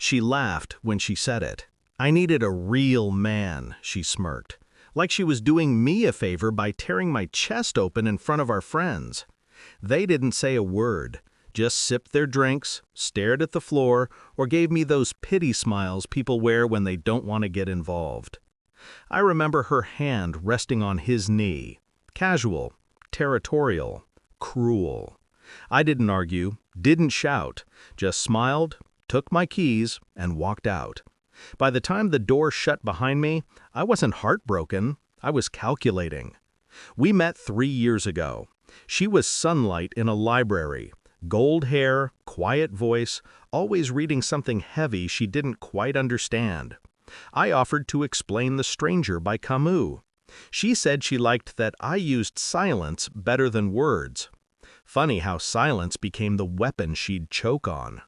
She laughed when she said it. I needed a real man, she smirked, like she was doing me a favor by tearing my chest open in front of our friends. They didn't say a word, just sipped their drinks, stared at the floor, or gave me those pity smiles people wear when they don't want to get involved. I remember her hand resting on his knee. Casual, territorial, cruel. I didn't argue, didn't shout, just smiled, took my keys, and walked out. By the time the door shut behind me, I wasn't heartbroken, I was calculating. We met 3 years ago. She was sunlight in a library. Gold hair, quiet voice, always reading something heavy she didn't quite understand. I offered to explain The Stranger by Camus. She said she liked that I used silence better than words. Funny how silence became the weapon she'd choke on.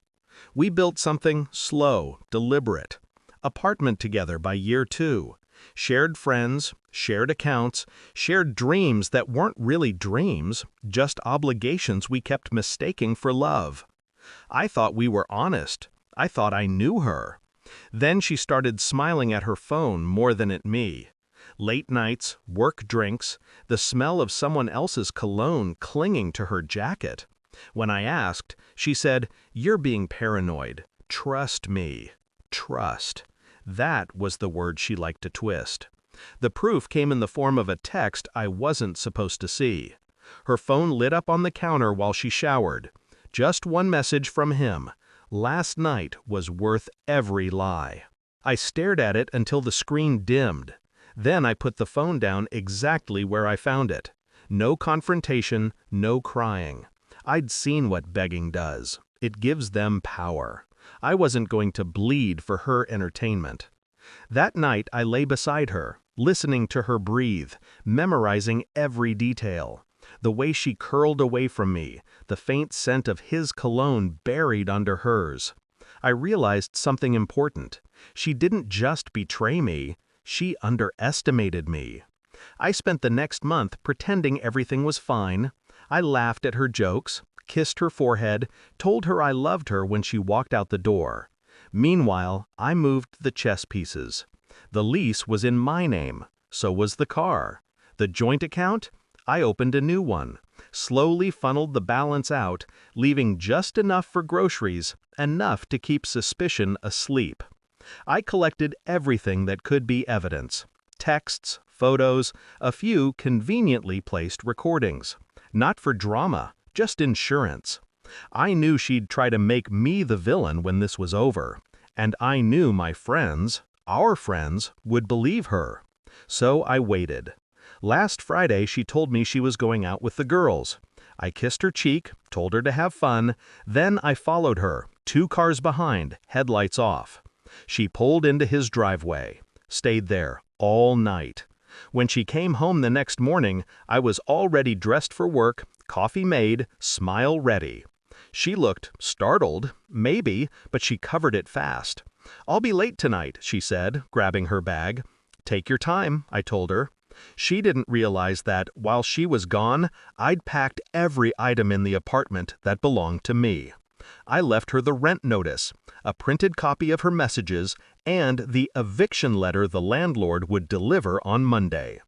We built something slow, deliberate. Apartment together by year 2. Shared friends, shared accounts, shared dreams that weren't really dreams, just obligations we kept mistaking for love. I thought we were honest. I thought I knew her. Then she started smiling at her phone more than at me. Late nights, work drinks, the smell of someone else's cologne clinging to her jacket. When I asked, she said, "You're being paranoid. Trust me." Trust. That was the word she liked to twist. The proof came in the form of a text I wasn't supposed to see. Her phone lit up on the counter while she showered. Just one message from him. Last night was worth every lie. I stared at it until the screen dimmed. Then I put the phone down exactly where I found it. No confrontation, no crying. I'd seen what begging does. It gives them power. I wasn't going to bleed for her entertainment. That night I lay beside her, listening to her breathe, memorizing every detail. The way she curled away from me, the faint scent of his cologne buried under hers. I realized something important. She didn't just betray me, she underestimated me. I spent the next month pretending everything was fine. I laughed at her jokes, kissed her forehead, told her I loved her when she walked out the door. Meanwhile, I moved the chess pieces. The lease was in my name, so was the car. The joint account? I opened a new one, slowly funneled the balance out, leaving just enough for groceries, enough to keep suspicion asleep. I collected everything that could be evidence. Texts, photos, a few conveniently placed recordings. Not for drama, just insurance. I knew she'd try to make me the villain when this was over, and I knew my friends, our friends, would believe her. So I waited. Last Friday she told me she was going out with the girls. I kissed her cheek, told her to have fun, then I followed her, 2 cars behind, headlights off. She pulled into his driveway, stayed there all night. When she came home the next morning, I was already dressed for work, coffee made, smile ready. She looked startled, maybe, but she covered it fast. "I'll be late tonight," she said, grabbing her bag. "Take your time," I told her. She didn't realize that, while she was gone, I'd packed every item in the apartment that belonged to me. I left her the rent notice, a printed copy of her messages, and the eviction letter the landlord would deliver on Monday.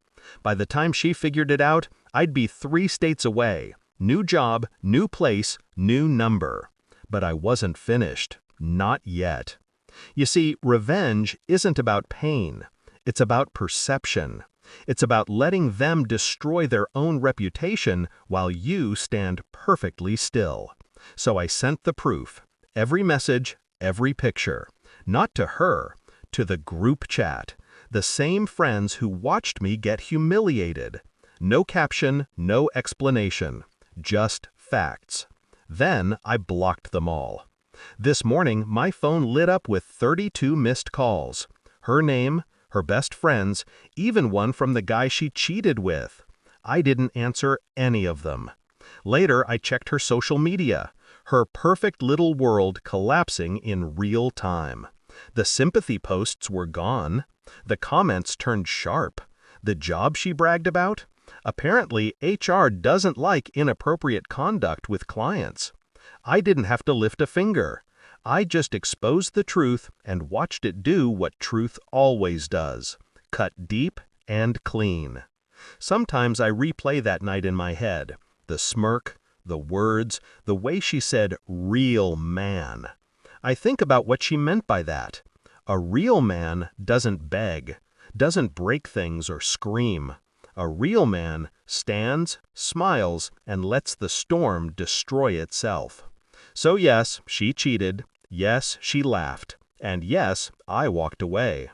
By the time she figured it out, I'd be 3 states away. New job, new place, new number. But I wasn't finished. Not yet. You see, revenge isn't about pain. It's about perception. It's about letting them destroy their own reputation while you stand perfectly still. So I sent the proof. Every message, every picture. Not to her, to the group chat. The same friends who watched me get humiliated. No caption, no explanation. Just facts. Then I blocked them all. This morning, my phone lit up with 32 missed calls. Her name, her best friends, even one from the guy she cheated with. I didn't answer any of them. Later, I checked her social media. Her perfect little world collapsing in real time. The sympathy posts were gone. The comments turned sharp. The job she bragged about? Apparently, HR doesn't like inappropriate conduct with clients. I didn't have to lift a finger. I just exposed the truth and watched it do what truth always does: cut deep and clean. Sometimes I replay that night in my head, the smirk, the words, the way she said "real man." I think about what she meant by that. A real man doesn't beg, doesn't break things or scream. A real man stands, smiles, and lets the storm destroy itself. So yes, she cheated. Yes, she laughed. And yes, I walked away.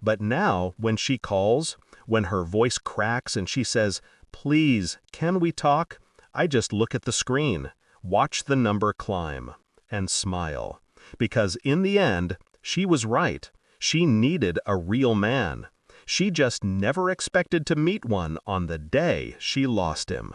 But now, when she calls, when her voice cracks and she says, "Please, can we talk?" I just look at the screen, watch the number climb, and smile. Because in the end, she was right. She needed a real man. She just never expected to meet one on the day she lost him.